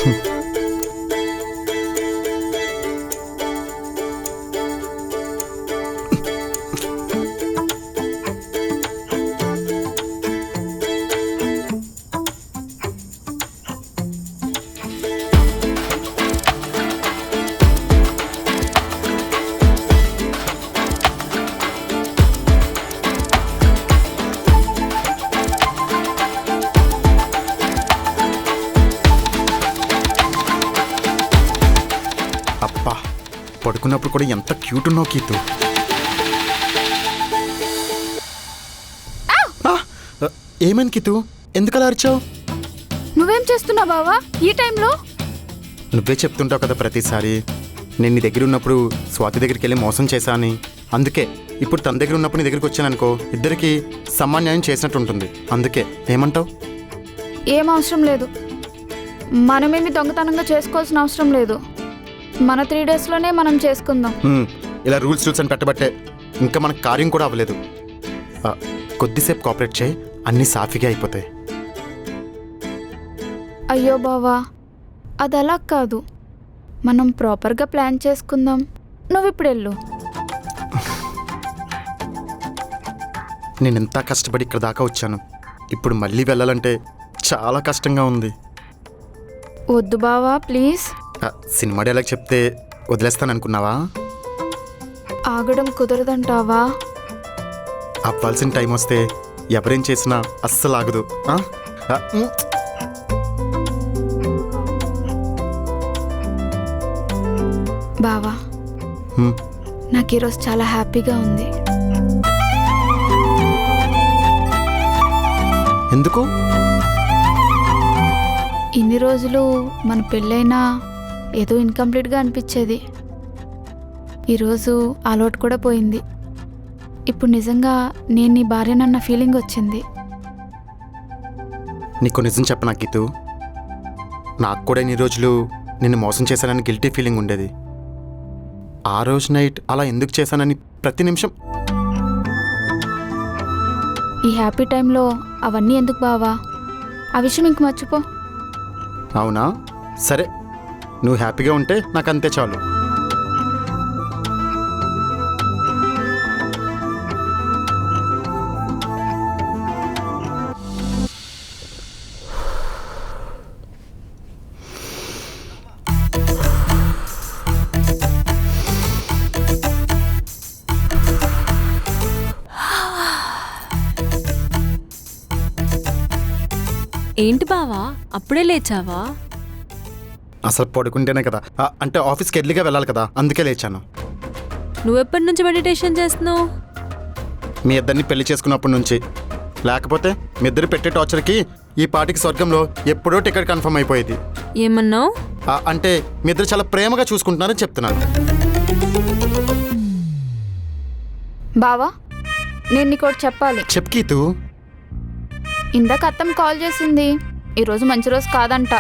అబ్బా, పడుకున్నప్పుడు కూడా ఎంత క్యూట్ ఉన్నావు కీతు. ఏమైంది కీతు, ఎందుకలా అరిచావు? నువ్వేం చేస్తున్నావు బావా ఈ టైంలో? నువ్వే చెప్తుంటావు కదా ప్రతిసారి నేను నీ దగ్గర ఉన్నప్పుడు స్వాతి దగ్గరికి వెళ్ళి మోసం చేశా అని. అందుకే ఇప్పుడు తన దగ్గర ఉన్నప్పుడు నీ దగ్గరికి వచ్చాననుకో, ఇద్దరికి సమాన్యాయం చేసినట్టు ఉంటుంది. అందుకే ఏమంటావు? ఏం అవసరం లేదు, మనమేమి దొంగతనంగా చేసుకోవాల్సిన అవసరం లేదు. మన 3 డేస్లోనే మనం చేసుకుందాం. ఇలా రూల్స్ అని పెట్టబట్టే ఇంకా మనకు కార్యం కూడా అవ్వలేదు. కొద్దిసేపు కోఆపరేట్ చేయి, అన్నీ సాఫీగా అయిపోతాయి. అయ్యో బావా, అది అలా కాదు, మనం ప్రాపర్గా ప్లాన్ చేసుకుందాం. నువ్వు ఇప్పుడు వెళ్ళు. నేను ఎంత కష్టపడి ఇక్కడ దాకా వచ్చాను, ఇప్పుడు మళ్ళీ వెళ్ళాలంటే చాలా కష్టంగా ఉంది. వద్దు బావా ప్లీజ్. సినిమా డైలాగ్ చెప్తే వదిలేస్తాను అనుకున్నావా? ఆగడం కుదరదంటావా? అవ్వాల్సిన టైం వస్తే ఎవరేం చేసినా అస్సలు ఆగదు. బావా, నాకు ఈరోజు చాలా హ్యాపీగా ఉంది. ఎందుకు? ఇన్ని రోజులు మన పెళ్ళైనా ఏదో ఇన్కంప్లీట్గా అనిపించేది. ఈరోజు ఆ లోటు కూడా పోయింది. ఇప్పుడు నిజంగా నేను నీ భార్యనన్న ఫీలింగ్ వచ్చింది. నీకు నిజం చెప్పనా గీతు, నాకు కూడా ఇన్ని రోజులు నిన్ను మోసం చేశానని గిల్టీ ఫీలింగ్ ఉండేది. ఆ రోజు నైట్ అలా ఎందుకు చేశానని ప్రతి నిమిషం. ఈ హ్యాపీ టైంలో అవన్నీ ఎందుకు బావా? ఆ విషయం ఇంక మర్చిపో. అవునా, సరే, నువ్వు హ్యాపీగా ఉంటే నాకు అంతే చాలు. ఏంటి బావా, అప్పుడే లేచావా? అసలు పడుకుంటేనే కదా, అంటే ఆఫీస్కి ఎర్లీగా వెళ్ళాలి కదా, అందుకే లేచాను. నువ్వెప్పటి నుంచి మెడిటేషన్ చేస్తున్నావు? మీ ఇద్దరిని పెళ్లి చేసుకున్నప్పటి నుంచి. లేకపోతే మీ ఇద్దరు పెట్టే టార్చర్కి ఈ పాటికి స్వర్గంలో ఎప్పుడో టికెట్ కన్ఫర్మ్ అయిపోయేది. ఏమన్నావు? అంటే మీ ఇద్దరు చాలా ప్రేమగా చూసుకుంటున్నారని చెప్తున్నాను. బావా, నేను నీకోటి చెప్పాలి. చెప్పు గీతు. ఇందాక అత్తమ్మ కాల్ చేసింది. ఈరోజు మంచి రోజు కాదంట.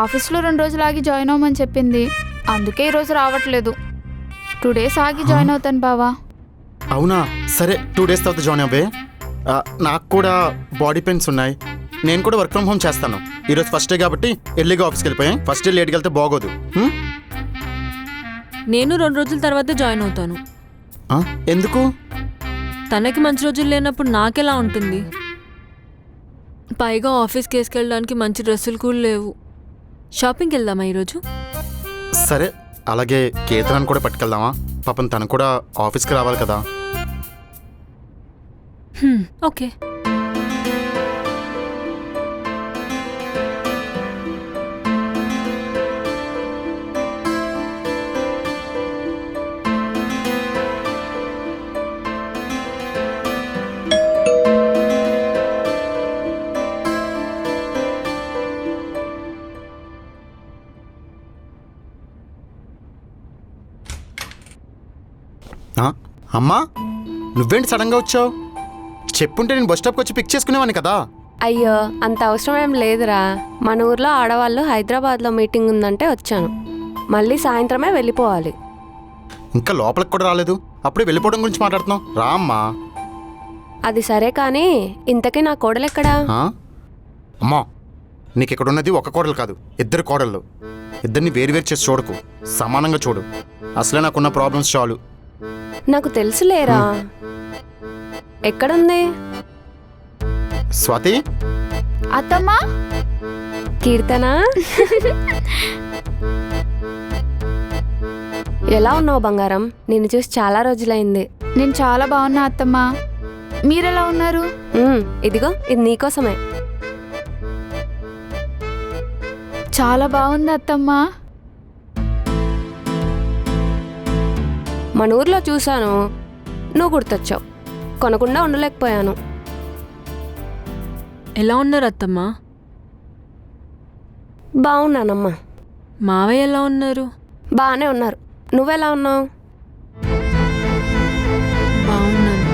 ఆఫీస్లో 2 రోజులు ఆగి జాయిన్ అవ్వమని చెప్పింది. అందుకే ఈరోజు రావట్లేదు. 2 డేస్ ఆగి జాయిన్ అవుతాను బావా. అవునా, సరే 2 డేస్ తర్వాత జాయిన్ అవ్వే. నాకు కూడా బాడీ పెయిన్స్ ఉన్నాయి. నేను కూడా వర్క్ ఫ్రమ్ హోమ్ చేస్తాను. ఈరోజు ఫస్ట్ డే కాబట్టి ఎర్లీగా ఆఫీస్కి వెళ్ళిపోయాం. ఫస్ట్ డే లేట్కి వెళ్తే బాగోదు. నేను 2 రోజుల తర్వాత జాయిన్ అవుతాను. ఎందుకు? తనకి మంచి రోజులు లేనప్పుడు నాకెలా ఉంటుంది? పైగా ఆఫీస్కి వేసుకెళ్ళడానికి మంచి డ్రెస్సులు కూడా లేవు. షాపింగ్కి వెళ్దామా ఈరోజు? సరే, అలాగే కేతనాన్ని కూడా పట్టుకెళ్దామా? పాపం తను కూడా ఆఫీస్కి రావాలి కదా. ఓకే. అమ్మా, నువ్వేంటి సడన్గా వచ్చావు? చెప్పుంటే నేను బస్ స్టాప్కి వచ్చి పిక్ చేసుకునేవాడిని కదా. అయ్యో, అంత అవసరం ఏం లేదురా. మన ఊర్లో ఆడవాళ్ళు హైదరాబాద్లో మీటింగ్ ఉందంటే వచ్చాను. మళ్ళీ సాయంత్రమే వెళ్ళిపోవాలి. ఇంకా లోపలికి కూడా రాలేదు, అప్పుడే వెళ్ళిపోవడం గురించి మాట్లాడుతున్నావు. రా అమ్మా. అది సరే కానీ ఇంతకీ నా కోడలెక్కడా? అమ్మా, నీకు ఇక్కడ ఉన్నది ఒక కోడలు కాదు, ఇద్దరు కోడళ్ళు. ఇద్దరిని వేరు చేసి చూడకు, సమానంగా చూడు. అసలే నాకున్న ప్రాబ్లమ్స్ చాలు. నాకు తెలుసులేరా. ఎక్కడుంది స్వాతి? అత్తమ్మా, కీర్తన? ఎలా ఉన్నావు బంగారం? నిన్ను చూసి చాలా రోజులైంది. నేను చాలా బాగున్నా అత్తమ్మా. మీరెలా ఉన్నారు? ఇదిగో ఇది నీకోసమే. చాలా బాగుంది అత్తమ్మా. మన ఊర్లో చూశాను, నువ్వు గుర్తొచ్చావు. కొనకుండా ఉండలేకపోయాను. ఎలా ఉన్నారు అత్తమ్మా? బాగున్నానమ్మా. మావయ్య ఎలా ఉన్నారు? బాగానే ఉన్నారు. నువ్వెలా ఉన్నావు? బాగున్నాను.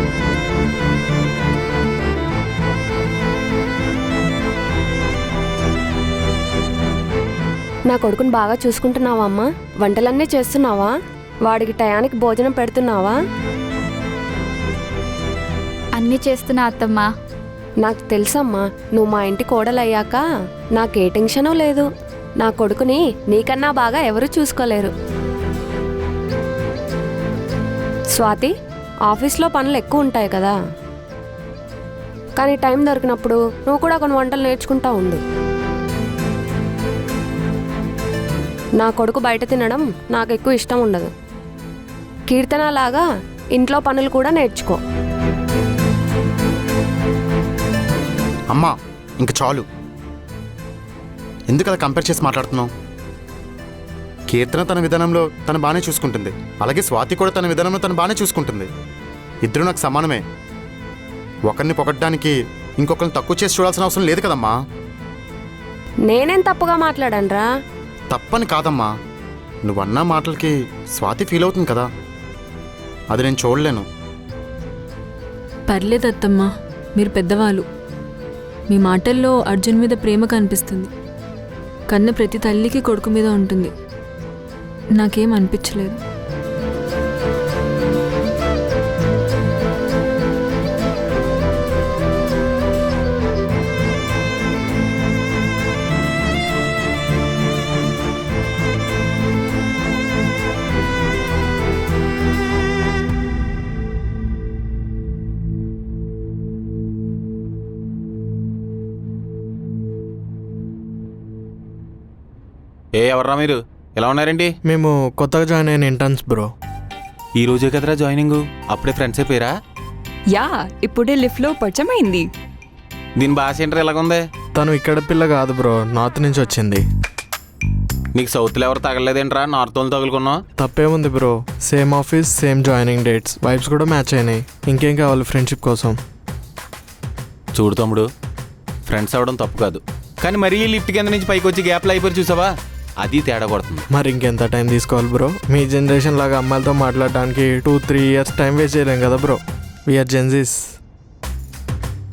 నా కొడుకుని బాగా చూసుకుంటున్నావా అమ్మా? వంటలన్నీ చేస్తున్నావా? వాడికి టయానికి భోజనం పెడుతున్నావా? అన్నీ చేస్తున్నా అత్తమ్మా. నాకు తెలుసమ్మా, నువ్వు మా ఇంటి కోడలయ్యాక నాకే టెన్షను లేదు. నా కొడుకుని నీకన్నా బాగా ఎవరు చూసుకోలేరు. స్వాతి, ఆఫీస్లో పనులు ఎక్కువ ఉంటాయి కదా, కానీ టైం దొరికినప్పుడు నువ్వు కూడా కొన్ని వంటలు నేర్చుకుంటా ఉండు. నా కొడుకు బయట తినడం నాకు ఎక్కువ ఇష్టం ఉండదు. కీర్తనలాగా ఇంట్లో పనులు కూడా నేర్చుకో. అమ్మా, ఇంక చాలు. ఎందుకు అలా కంపేర్ చేసి మాట్లాడుతున్నావు? కీర్తన తన విధానంలో తను బాగానే చూసుకుంటుంది, అలాగే స్వాతి కూడా తన విధానంలో తను బాగానే చూసుకుంటుంది. ఇద్దరు నాకు సమానమే. ఒకరిని పొగడ్డానికి ఇంకొకరిని తక్కువ చేసి చూడాల్సిన అవసరం లేదు కదమ్మా. నేనేం తప్పుగా మాట్లాడనురా? తప్పని కాదమ్మా, నువ్వన్నా మాటలకి స్వాతి ఫీల్ అవుతుంది కదా, అది నేను చూడలేను. పర్లేదు అత్తమ్మా, మీరు పెద్దవాళ్ళు. మీ మాటల్లో అర్జున్ మీద ప్రేమ కనిపిస్తుంది. కన్న ప్రతి తల్లికి కొడుకు మీద ఉంటుంది. నాకేం అనిపించలేదు. ఎవర్రా మీరు? ఎలా ఉన్నారండి? మేము కొత్తగా జాయిన్ అయిన ఇంటర్న్స్ బ్రో. ఈ రోజే కదరా జాయినింగ్, అప్పుడే ఫ్రెండ్స్ అయిపోయారా? యా, ఇప్పుడే లిఫ్ట్లో పరిచయమైంది. దీని భాష ఏంటర్ ఎలాగుంది? తను ఇక్కడ పిల్ల కాదు బ్రో, నార్త్ నుంచి వచ్చింది. నీకు సౌత్లో ఎవరు తగలేదేంట్రా? నార్త్ వాళ్ళు తగులుకున్నావు. తప్పేముంది bro, same office, same joining dates, vibes కూడా మ్యాచ్ అయినాయి. ఇంకేం కావాలి ఫ్రెండ్షిప్ కోసం? చూడు తమ్ముడు, ఫ్రెండ్స్ అవ్వడం తప్పు కాదు, కానీ మరీ లిఫ్ట్ కింద నుంచి పైకి వచ్చి గ్యాప్లో అయిపోయి చూసావా, అది తేడా కొడుతుంది. మరి ఇంకెంత టైం తీసుకోవాలి బ్రో? మీ జనరేషన్ లాగా అమ్మాయిలతో మాట్లాడడానికి 2-3 years టైం వేస్ట్ చేయలేం కదా బ్రో. We are Gen Zs.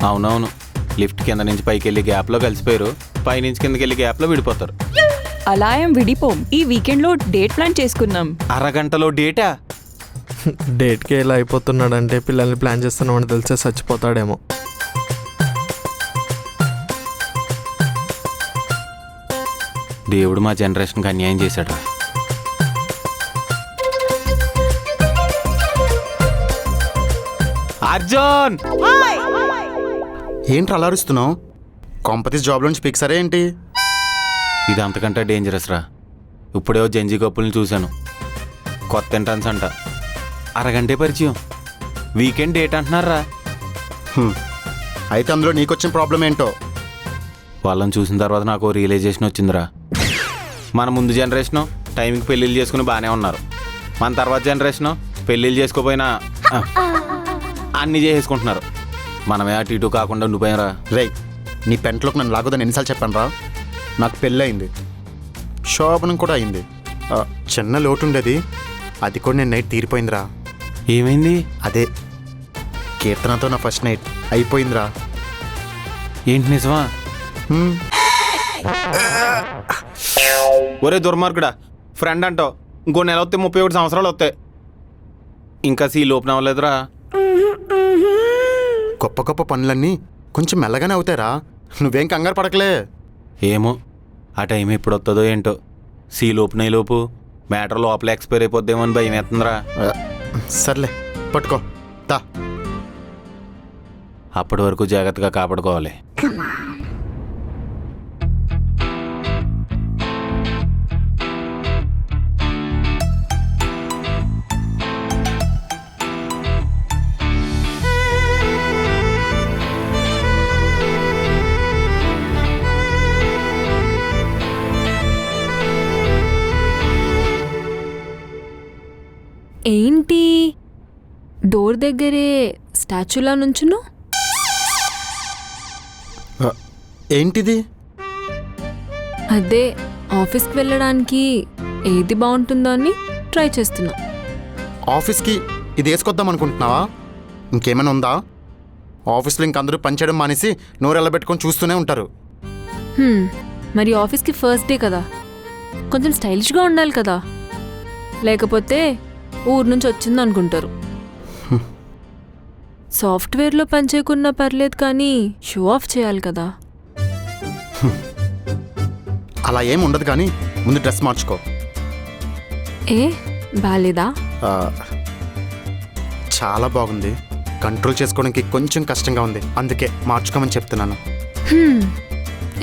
అవునవును, లిఫ్ట్ కింద నుంచి పైకి వెళ్ళి గ్యాప్లో కలిసిపోయారు, పైనుంచి కిందకి వెళ్ళి గ్యాప్లో విడిపోతారు. అలా ఏం విడిపోం. ఈ వీకెండ్లో డేట్ ప్లాన్ చేసుకున్నాం. అరగంటలో డేటా? డేట్కి ఇలా అయిపోతున్నాడంటే పిల్లల్ని ప్లాన్ చేస్తున్నామని తెలిసే చచ్చిపోతాడేమో. దేవుడు మా జనరేషన్కి అన్యాయం చేశాడు. అర్జున్! ఏంట్రా అలరుస్తున్నావు? కాంపతీస్ జాబ్లో నుంచి పిక్సరే ఏంటి? ఇది అంతకంటే డేంజరస్ రా. ఇప్పుడే జంజీ కప్పుల్ని చూశాను, కొత్త ఎంట్రన్స్ అంట, అరగంటే పరిచయం, వీకెండ్ డేట్ అంటున్నారా. అయితే అందులో నీకొచ్చిన ప్రాబ్లం ఏంటో? వాళ్ళని చూసిన తర్వాత నాకు రియలైజేషన్ వచ్చిందిరా. మన ముందు జనరేషను టైంకి పెళ్ళిళ్ళు చేసుకుని బాగానే ఉన్నారు, మన తర్వాత జనరేషను పెళ్ళిళ్ళు చేసుకోపోయినా అన్నీ చేసేసుకుంటున్నారు. మనమే అటు ఇటు కాకుండా ఉండిపోయారా. రేయ్, నీ పెంట్లోకి నన్ను లాగొద్దని ఎన్నిసార్లు చెప్పాను రా? నాకు పెళ్ళయింది, శోభనం కూడా అయింది. చిన్న లోటు ఉండేది, అది కూడా నేను నైట్ తీరిపోయిందిరా. ఏమైంది? అదే కీర్తనతో నా ఫస్ట్ నైట్ అయిపోయిందిరా. ఏంటి నిజమా? ఒరే దుర్మార్గుడా, ఫ్రెండ్ అంటావు, ఇంకో నెల వస్తే 31 సంవత్సరాలు వస్తాయి, ఇంకా సీ లోపన అవ్వలేదురా. గొప్ప గొప్ప పనులన్నీ కొంచెం మెల్లగానే అవుతారా, నువ్వేం కంగారు పడకలే. ఏమో ఆ టైం ఎప్పుడు వస్తుందో ఏంటో. సీల్ ఓపెన్ అయ్యేలోపు మ్యాటర్ లోపల ఎక్స్పైర్ అయిపోద్దేమో అని భయం వేస్తుందిరా. సర్లే పట్టుకో తా. అప్పటి వరకు జాగ్రత్తగా కాపాడుకోవాలి. ఏంటి డోర్ దగ్గరే స్టాచ్యూలా నుంచును? ఏంటిది? అదే ఆఫీస్కి వెళ్ళడానికి ఏది బాగుంటుందో అని ట్రై చేస్తున్నా. ఆఫీస్కి ఇది వేసుకొద్దాం అనుకుంటున్నావా? ఇంకేమైనా ఉందా? ఆఫీస్లో ఇంకందరూ పనిచేయడం మానేసి నోరెళ్ళబెట్టుకొని చూస్తూనే ఉంటారు. మరి ఆఫీస్కి ఫస్ట్ డే కదా, కొంచెం స్టైలిష్గా ఉండాలి కదా, లేకపోతే ఊరు నుంచి వచ్చింది అనుకుంటారు. సాఫ్ట్వేర్లో పనిచేయకున్నా పర్లేదు కానీ షో ఆఫ్ చేయాలి కదా. అలా ఏం ఉండదు కానీ ముందు డ్రెస్ మార్చుకో. ఏ బాలేదా? చాలా బాగుంది. కంట్రోల్ చేసుకోవడానికి కొంచెం కష్టంగా ఉంది, అందుకే మార్చుకోమని చెప్తున్నాను.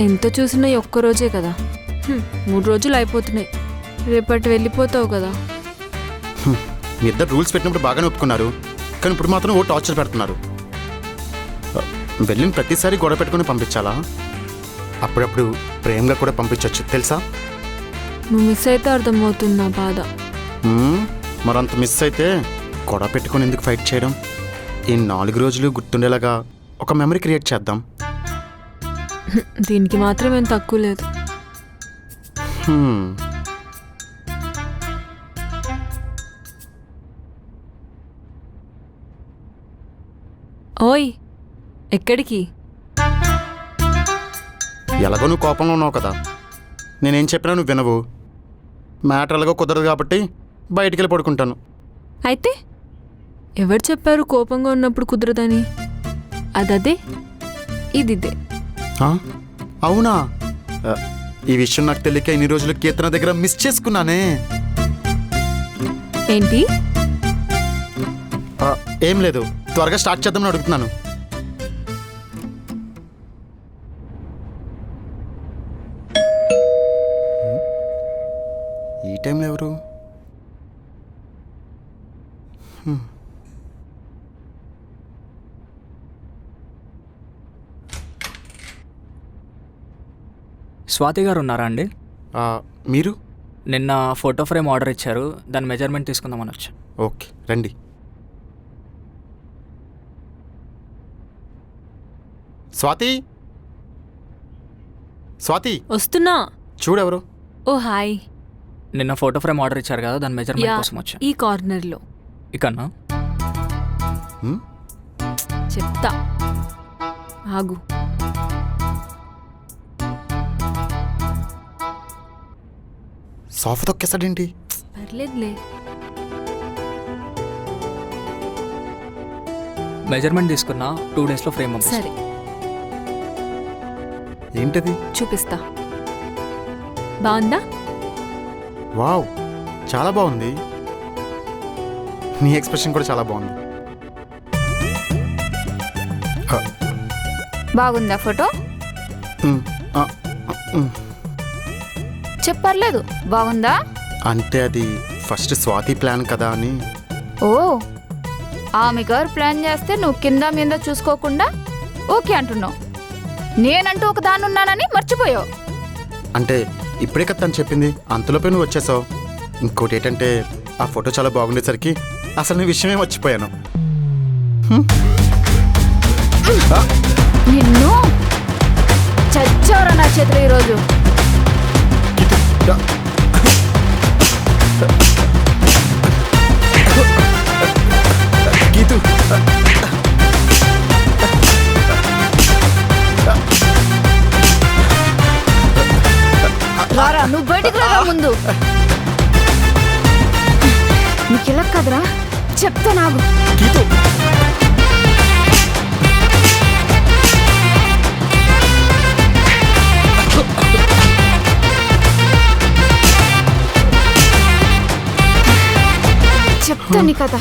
ఎంత చూసినా ఈ ఒక్కరోజే కదా, 3 రోజులు అయిపోతున్నాయి. రేపటి వెళ్ళిపోతావు కదా. మీ ఇద్దరు రూల్స్ పెట్టినప్పుడు బాగానే ఒప్పుకున్నారు, కానీ ఇప్పుడు మాత్రం ఓ టార్చర్ పెడుతున్నారు. వెళ్ళిన ప్రతిసారి గొడవ పెట్టుకుని పంపించాలా? అప్పుడప్పుడు ప్రేమగా కూడా పంపించవచ్చు తెలుసా? నువ్వు మిస్ అయితే అర్థమవుతుంది నా బాధ. మరంత మిస్ అయితే గొడవ పెట్టుకుని ఎందుకు ఫైట్ చేయడం? ఈ 4 రోజులు గుర్తుండేలాగా ఒక మెమరీ క్రియేట్ చేద్దాం. దీనికి మాత్రం ఏం తక్కువ లేదు. ఓయ్ ఎక్కడికి? ఎలాగో నువ్వు కోపంలో ఉన్నావు కదా, నేనేం చెప్పినా నువ్వు వినవు. మ్యాటర్ ఎలాగో కుదరదు కాబట్టి బయటికి వెళ్ళి పడుకుంటాను. అయితే ఎవరు చెప్పారు కోపంగా ఉన్నప్పుడు కుదరదని? అదే ఇదిదే. అవునా? ఈ విషయం నాకు తెలియక ఇన్ని రోజులు కీర్తన దగ్గర మిస్ చేసుకున్నానే. ఏంటి? ఏం లేదు, త్వరగా స్టార్ట్ చేద్దామని అడుగుతున్నాను. ఈ టైంలో ఎవరు? స్వాతి గారు ఉన్నారా అండి? మీరు? నిన్న ఫోటో ఫ్రేమ్ ఆర్డర్ ఇచ్చారు, దాని మెజర్మెంట్ తీసుకుందామని వచ్చా. ఓకే రండి. స్వాతి, స్వాతి వస్తున్నా. చూడెవరు? ఓ హాయ్. నిన్న ఫోటో ఫ్రేమ్ ఆర్డర్ ఇచ్చారు కదా, దాని మెజర్మెంట్ కోసం వచ్చా. ఈ కార్నర్లో. ఇకన్నా చెప్తా ఆగు. సోఫా తొక్కేసాడేంటి? పర్లేదులే. మెజర్మెంట్ తీసుకున్నా 2 డేస్లో ఫ్రేమ్ సరే ఏంటది? చూపిస్తా. బాగుందా? వావ్, చాలా బాగుంది. నీ ఎక్స్ప్రెషన్ కూడా చాలా బాగుంది. బాగుందా ఫోటో? చెప్పర్లేదు. బాగుందా అంటే అది ఫస్ట్ స్వాతి ప్లాన్ కదా అని. ఓ, ఆమె గారు ప్లాన్ చేస్తే నువ్వు కింద మీద చూసుకోకుండా ఓకే అంటున్నావు. నేనంటూ ఒక దాన్ని ఉన్నానని మర్చిపోయావు. అంటే ఇప్పుడే కదా తను చెప్పింది, అంతలోపే నువ్వు వచ్చేసావు. ఇంకోటి ఏంటంటే ఆ ఫోటో చాలా బాగుండేసరికి అసలు నీ విషయమే మర్చిపోయాను. నిన్ను చచ్చావురా నా చేతిలో ఈరోజు. గీతు, రారా, నువ్వు బయటికి రారా ముందు. నీకు ఇలా కదరా, చెప్తా నాకు. గీతు, చెప్తాను కదా.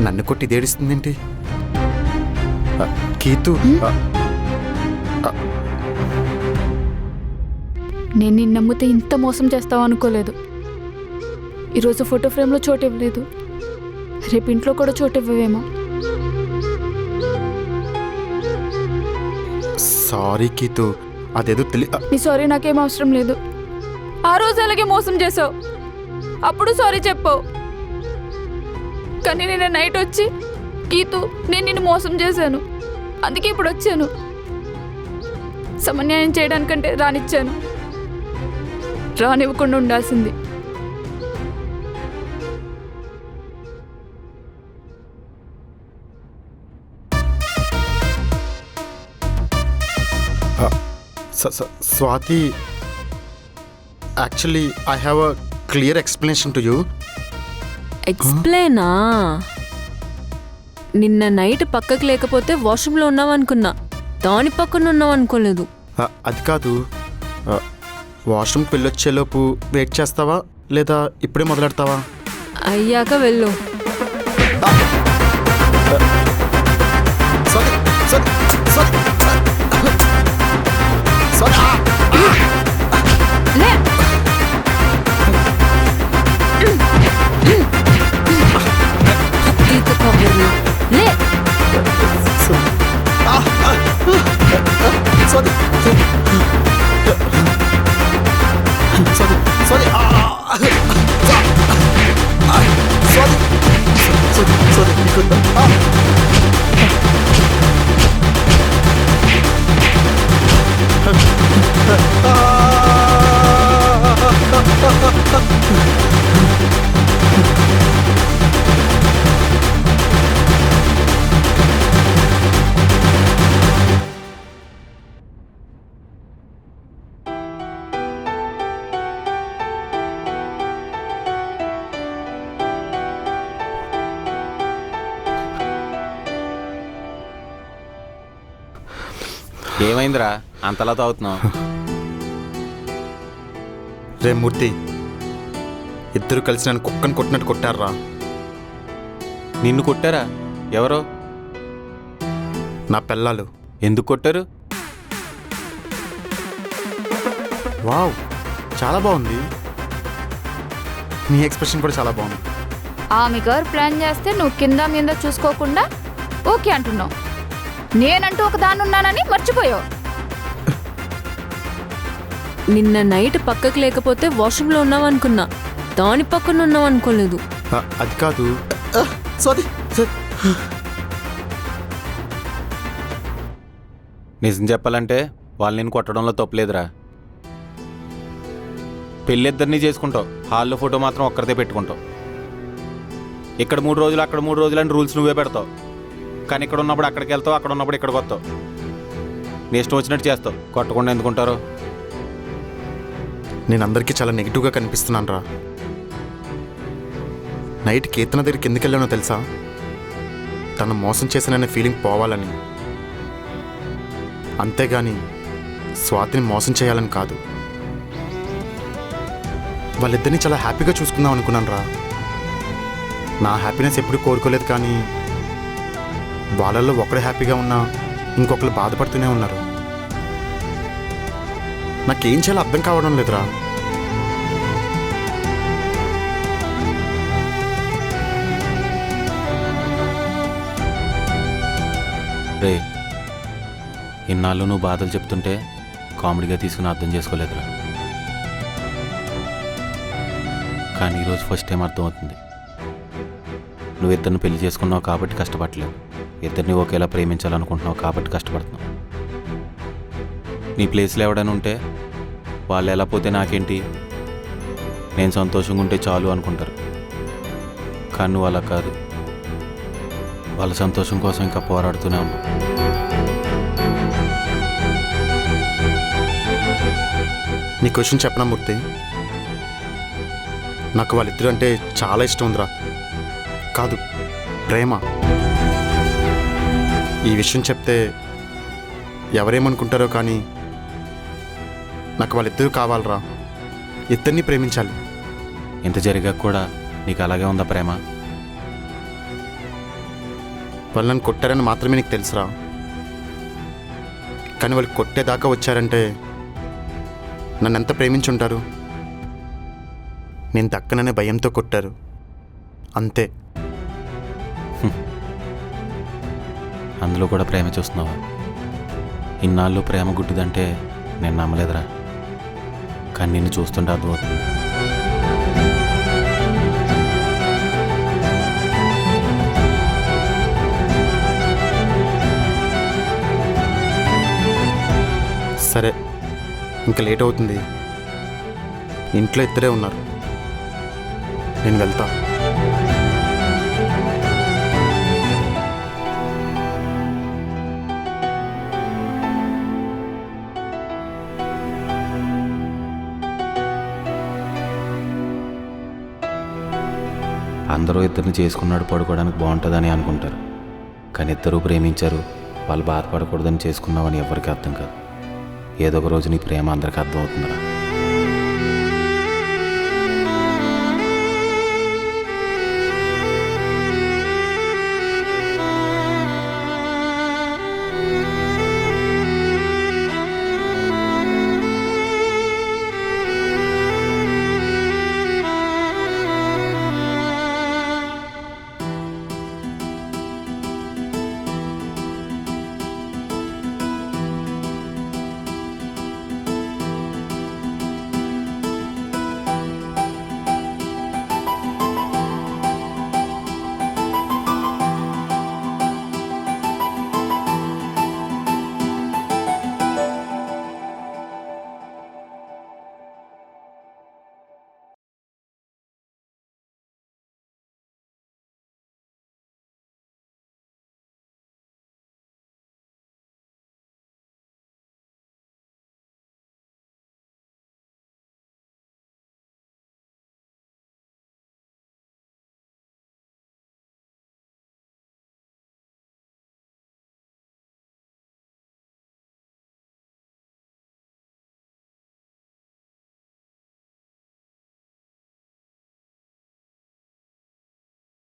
నన్ను కొట్టి ఇదేడుస్తుందేంటి? కీతు, నేను నిన్ను నమ్మితే ఇంత మోసం చేస్తావు అనుకోలేదు. ఈరోజు ఫోటో ఫ్రేమ్లో చోటు ఇవ్వలేదు, రేపు ఇంట్లో కూడా చోటు ఇవ్వవేమో. సారీ కీతు, అదేదో నీ సారీ నాకేం అవసరం లేదు. ఆ రోజు అలాగే మోసం చేసావు, అప్పుడు సారీ చెప్పావు. కానీ నేను నైట్ వచ్చి గీతు నేను నిన్ను మోసం చేశాను, అందుకే ఇప్పుడు వచ్చాను. సమన్యాయం చేయడానికంటే రానిచ్చాను, రానివ్వకుండా ఉండాల్సింది. Swathi, actually I have a clear explanation to you. ఎక్స్ప్లెయినా? నిన్న నైట్ పక్కకు లేకపోతే వాష్రూమ్లో ఉన్నావనుకున్నా, దాని పక్కన ఉన్నావనుకోలేదు. అది కాదు, వాష్రూమ్కి వెళ్ళొచ్చేలోపు వెయిట్ చేస్తావా లేదా ఇప్పుడే మొదలెడతావా? అయ్యాక వెళ్ళు. లే. ఏమైందిరా అంతలా తాగుతున్నావు? రే మూర్తి, ఇద్దరు కలిసి నన్ను కుక్కను కొట్టినట్టు కొట్టారా? నిన్ను కొట్టారా? ఎవరో? నా పిల్లలు. ఎందుకు కొట్టారు? వావ్, చాలా బాగుంది. నీ ఎక్స్ప్రెషన్ కూడా చాలా బాగుంది. ఆమె గారు ప్లాన్ చేస్తే నువ్వు కింద మీద చూసుకోకుండా ఓకే అంటున్నావు. నేనంటూ ఒక దాన్ని ఉన్నానని మర్చిపోయావు. నిన్న నైట్ పక్కకు లేకపోతే వాష్రూమ్లో ఉన్నావనుకున్నా, దాని పక్కన ఉన్నావనుకోలేదు. అది కాదు. సారీ. నిజం చెప్పాలంటే వాళ్ళు నేను కొట్టడంలో తప్పులేదురా. పెళ్ళిద్దరినీ చేసుకుంటావు, హాల్లో ఫోటో మాత్రం ఒక్కరిదే పెట్టుకుంటావు. ఇక్కడ 3 రోజులు అక్కడ 3 రోజులు అని రూల్స్ నువ్వే పెడతావు. కానీ ఇక్కడ ఉన్నప్పుడు అక్కడికి వెళ్తావు, అక్కడ ఉన్నప్పుడు ఇక్కడికి వస్తావు. నీ ఇష్టం వచ్చినట్టు చేస్తావు. కొట్టకుండా ఎందుకుంటారు? నేను అందరికీ చాలా నెగిటివ్గా కనిపిస్తున్నాను రా. నైట్ కీర్తన దగ్గరికి ఎందుకు వెళ్ళానో తెలుసా? తను మోసం చేశాననే ఫీలింగ్ పోవాలని, అంతేగాని స్వాతిని మోసం చేయాలని కాదు. వాళ్ళిద్దరిని చాలా హ్యాపీగా చూసుకుందాం అనుకున్నాను రా. నా హ్యాపీనెస్ ఎప్పుడు కోరుకోలేదు, కానీ వాళ్ళల్లో ఒకరు హ్యాపీగా ఉన్నా ఇంకొకరు బాధపడుతూనే ఉన్నారు. నాకేం చేయాలో అర్థం కావడం లేదురా. రే, ఇన్నాళ్ళు నువ్వు బాధలు చెప్తుంటే కామెడీగా తీసుకుని అర్థం చేసుకోలేదురా. కానీ ఈరోజు ఫస్ట్ టైం అర్థమవుతుంది. నువ్వు ఇద్దరిని పెళ్లి చేసుకున్నావు కాబట్టి కష్టపడలేదు, ఇద్దరిని ఒకేలా ప్రేమించాలనుకుంటున్నావు కాబట్టి కష్టపడుతున్నావు. నీ ప్లేస్లో ఎవడైనా ఉంటే వాళ్ళు ఎలా పోతే నాకేంటి, నేను సంతోషంగా ఉంటే చాలు అనుకుంటారు. కానీ నువ్వు అలా కాదు, వాళ్ళ సంతోషం కోసం ఇంకా పోరాడుతూనే ఉన్నావు. నీ క్వశ్చన్ చెప్పనా మూర్తి? నాకు వాళ్ళిద్దరు అంటే చాలా ఇష్టం ఉందిరా. కాదు, ప్రేమ. ఈ విషయం చెప్తే ఎవరేమనుకుంటారో కానీ నాకు వాళ్ళిద్దరూ కావాలరా. ఇద్దరిని ప్రేమించాలి. ఇంత జరిగాక కూడా నీకు అలాగే ఉందా ప్రేమ? వాళ్ళు నన్ను కొట్టారని మాత్రమే నీకు తెలుసురా. కానీ వాళ్ళు కొట్టేదాకా వచ్చారంటే నన్ను ఎంత ప్రేమించుంటారు. నేను దక్కననే భయంతో కొట్టారు, అంతే. అందులో కూడా ప్రేమ చూస్తున్నావా? ఇన్నాళ్ళు ప్రేమ గుడ్డిదంటే నేను నమ్మలేదురా. కానీ నిన్ను చూస్తుంటే అర్థమవుతుంది. సరే, ఇంకా లేట్ అవుతుంది. ఇంట్లో ఇద్దరే ఉన్నారు, నేను వెళ్తా. అందరూ ఇద్దరిని చేసుకున్నాడు పడుకోవడానికి బాగుంటుందని అనుకుంటారు. కానీ ఇద్దరూ ప్రేమించారు, వాళ్ళు బాధపడకూడదని చేసుకున్నావని ఎవరికి అర్థం కాదు. ఏదో ఒక రోజు నీ ప్రేమ అందరికీ అర్థమవుతుందిరా.